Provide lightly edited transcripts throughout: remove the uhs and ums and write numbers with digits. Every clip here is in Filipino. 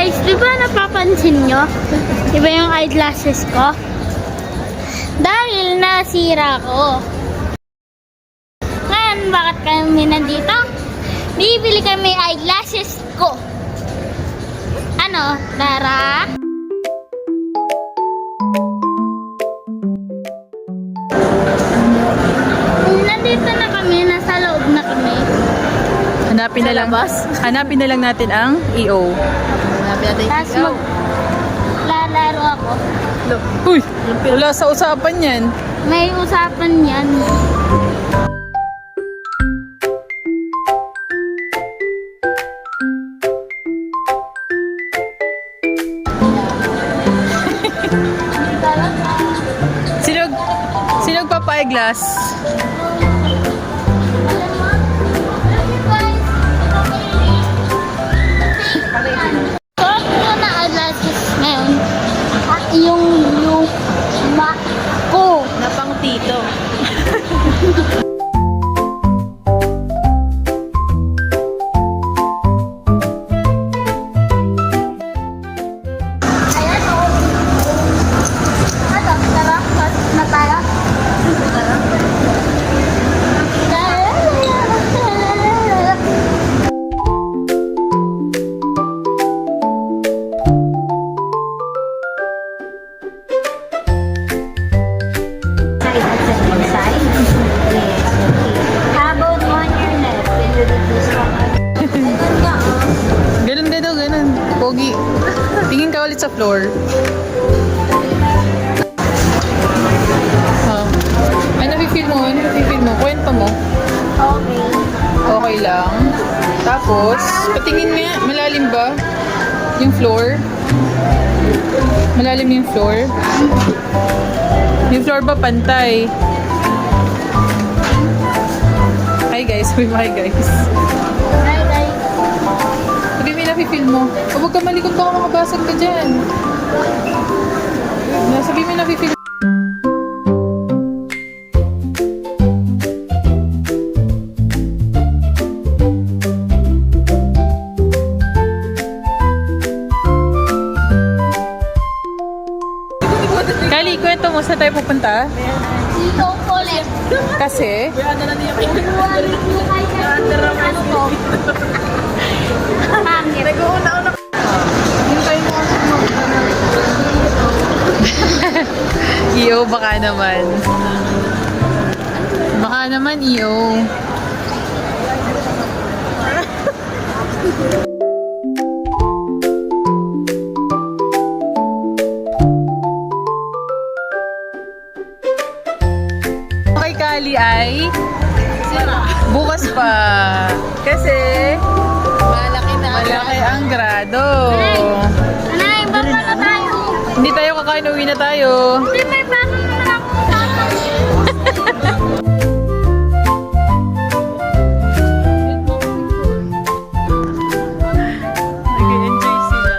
Guys, di ba napapansin nyo? Di ba yung eyeglasses ko? Dahil nasira ko. Ngayon, bakit kami nandito? Bibili kami eyeglasses ko. Ano, Dara? Nandito na kami, nasa loob na kami. Hanapin na lang natin ang EO. Hanapin natin Tapos EO. maglalaro ako. Uy! Wala sa usapan yan. May usapan yan. Sino nagpapa-eyeglass? Suot ko na eyeglasses ngayon. Yung luma ko. Na pang tito. Ayan o. Ano? Tara, na tayo. Tara. How about on your left? Can you do this one? Ganun. Pogi. Tingin ka ulit sa floor. Ano nafe-feel mo? Kwento mo. Okay. Okay lang. Tapos, patingin nga, malalim ba? Yung floor? Malalim yung floor? Yung floor ba pantay? Hi guys, hi guys. Hi guys. Sabi may nafe-feel mo. O huwag ka malikot, baka makabasag ka dyan. Sabi may nafe-feel. Kali, kwento mo, saan tayo pupunta? Dito ulit. Kasi, Ano to? Pangit. EO, baka naman. Baka naman, EO. Okay, Kali ay bukas pa. Kasi malaki ang grado. Anay, baba na tayo. Hindi tayo kakain, uwi na tayo. Hindi, may plano naman ako. Nag-enjoy sila.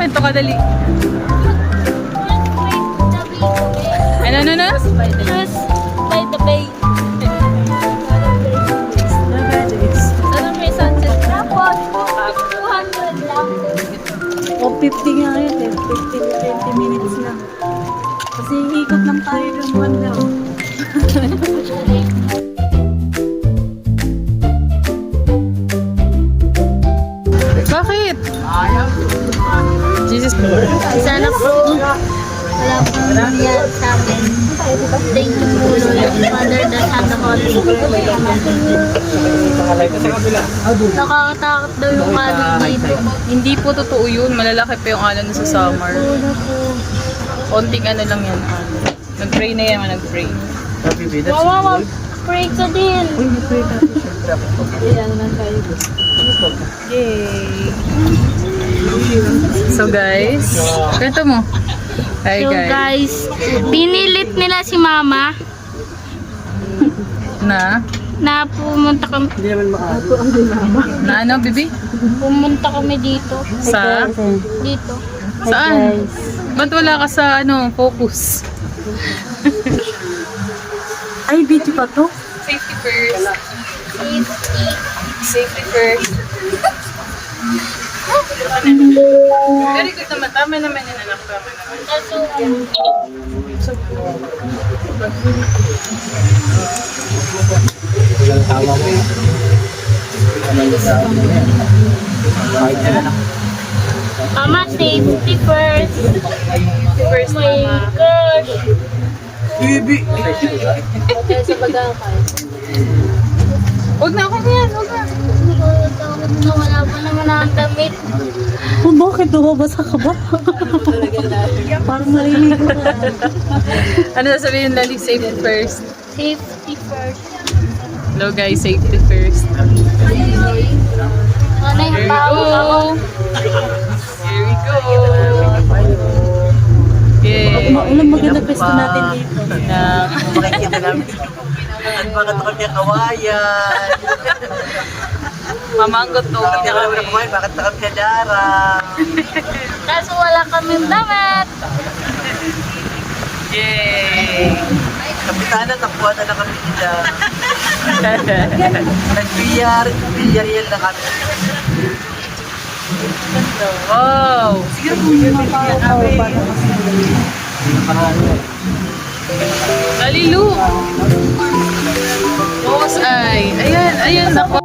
Kwento ka dali. Ano? Choose by the bay. Ano may sunset? Tapos, 200 lang. O 50 nga yun eh. 50 to 20 minutes lang. Kasi ikot lang tayo ng banda. Bakit? Jesus. Sana po, wala pong nangyari sa akin. Thank you po, Lord. Father, the Son, the Holy Spirit. Nakakatakot daw yung alon dito. Hindi po totoo yun. Malalaki pa yung alon sa summer. Konting ano lang yan. Nag-pray na yan, nag-pray. Mama, mag-pray ka din. Yay! So guys, kwento mo. Hi So guys. guys, pinilit nila si Mama na pumunta kami. Na ano, bibi? Pumunta kami dito. Sa? Dito. Saan? Ba't wala ka sa ano, focus? Ay, video pa to? Safety first. Safety. Safety first. Very good naman. Tama naman yun, anak. Tama naman. Kaso, Mama, safety first. First, Oh my mama. gosh. Huwag na ako yan, huwag na. Takot na wala pa naman ang damit. Oh, bakit? Bumabasa ka ba? Parang naliligo ka. Ano sasabihin, Lali? Safety first. Safety first. Hello guys, safety first. Ano yung Here we tawag ako? go. Here we go. Yay. Ilang maganda pwesto natin dito. Makikita namin. At mga tukol niya kawayan. Mamanggot to. Hindi ka naman na kumain, bakit takap niya darang? Kaso wala kaming damit. Yay. Kapitana, takbuhan na lang kami nila. Nag-bilyar yan lang kami. Wow. Lalilu. Focus eye. Ayan, ako.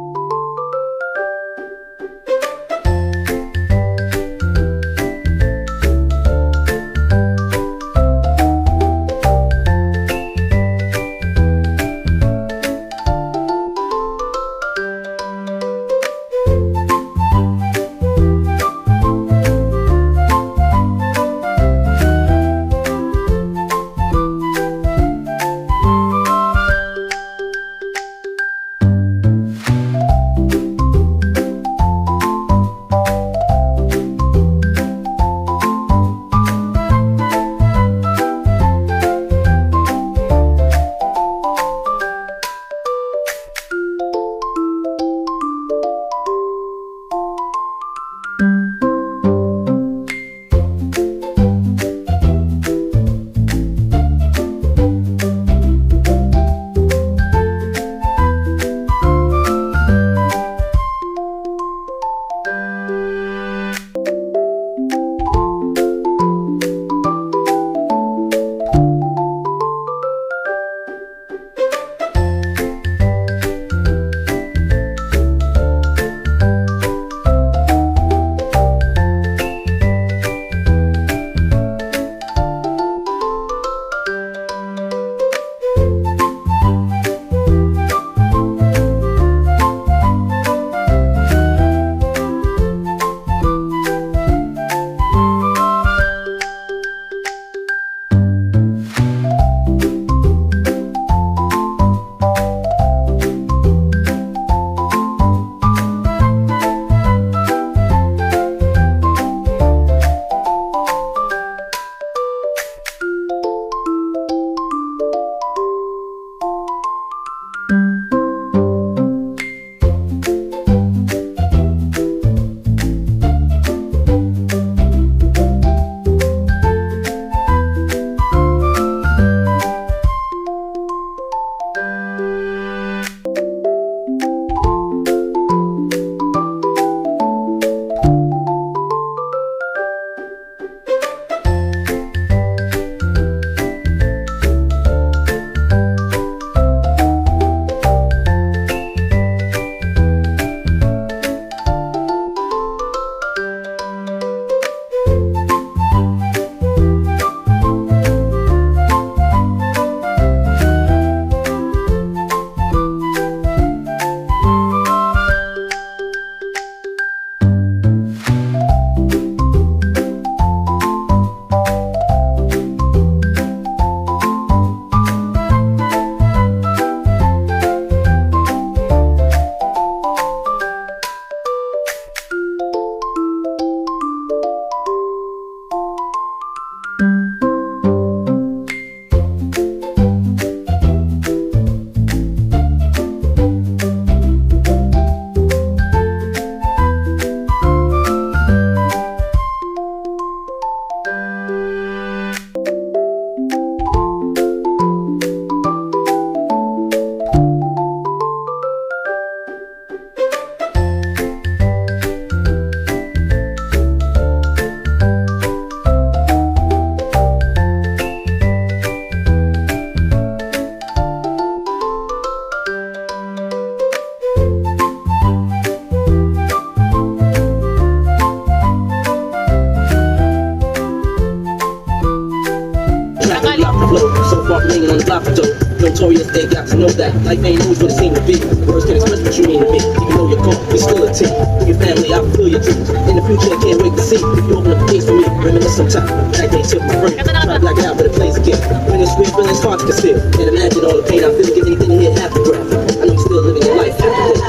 life I don't. Notorious, they got to know that. Life ain't always what it seemed to be. Words can't express what you mean to me. Even though you're caught, we still a team. For your family, I feel your dreams. In the future, I can't wait to see. If you open up the gates for me, reminisce sometime. That day took my brain. Try to black out, but it plays again. When it's weird, feelings hard to conceal. Can't imagine all the pain I feel. Get anything to hear half the breath. I know you're still living your life after this.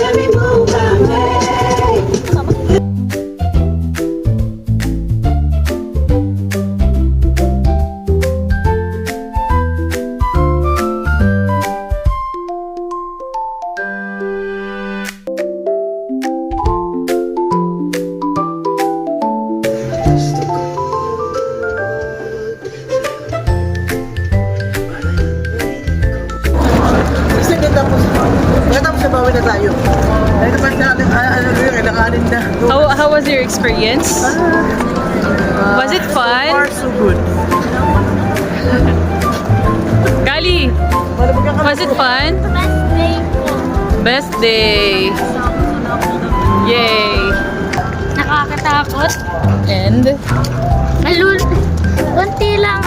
Every move I make. Kasi tapos sa bawi na tayo. Ay, naman natin, ano yun, kailanganin na. How was your experience? Was it fun? Far so good. Kali, was it fun? Best day ko. Best day. Yay. Nakakatakot. And? Alul. Konti lang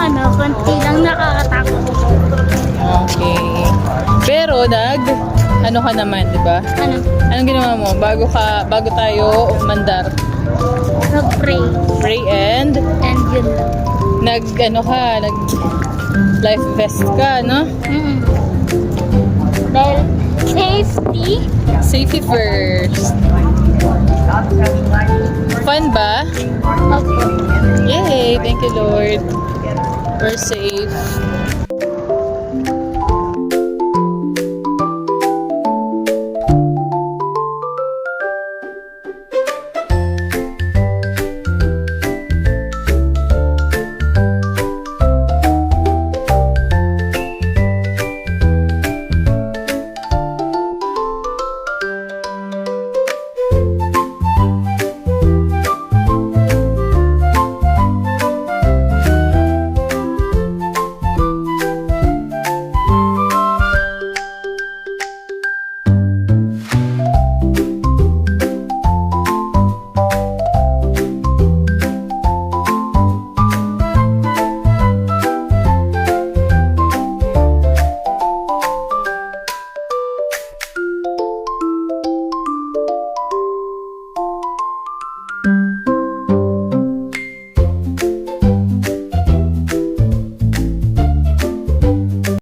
nakakatakot. Okay. Pero ano ka naman, di ba? Ano? Anong ginawa mo? Bago tayo umandar. Nag-pray. Pray and And yun lang. nag life vest ka, no? Dahil safety. Safety first. Fun ba? Opo. Yay! Thank you, Lord. We're safe.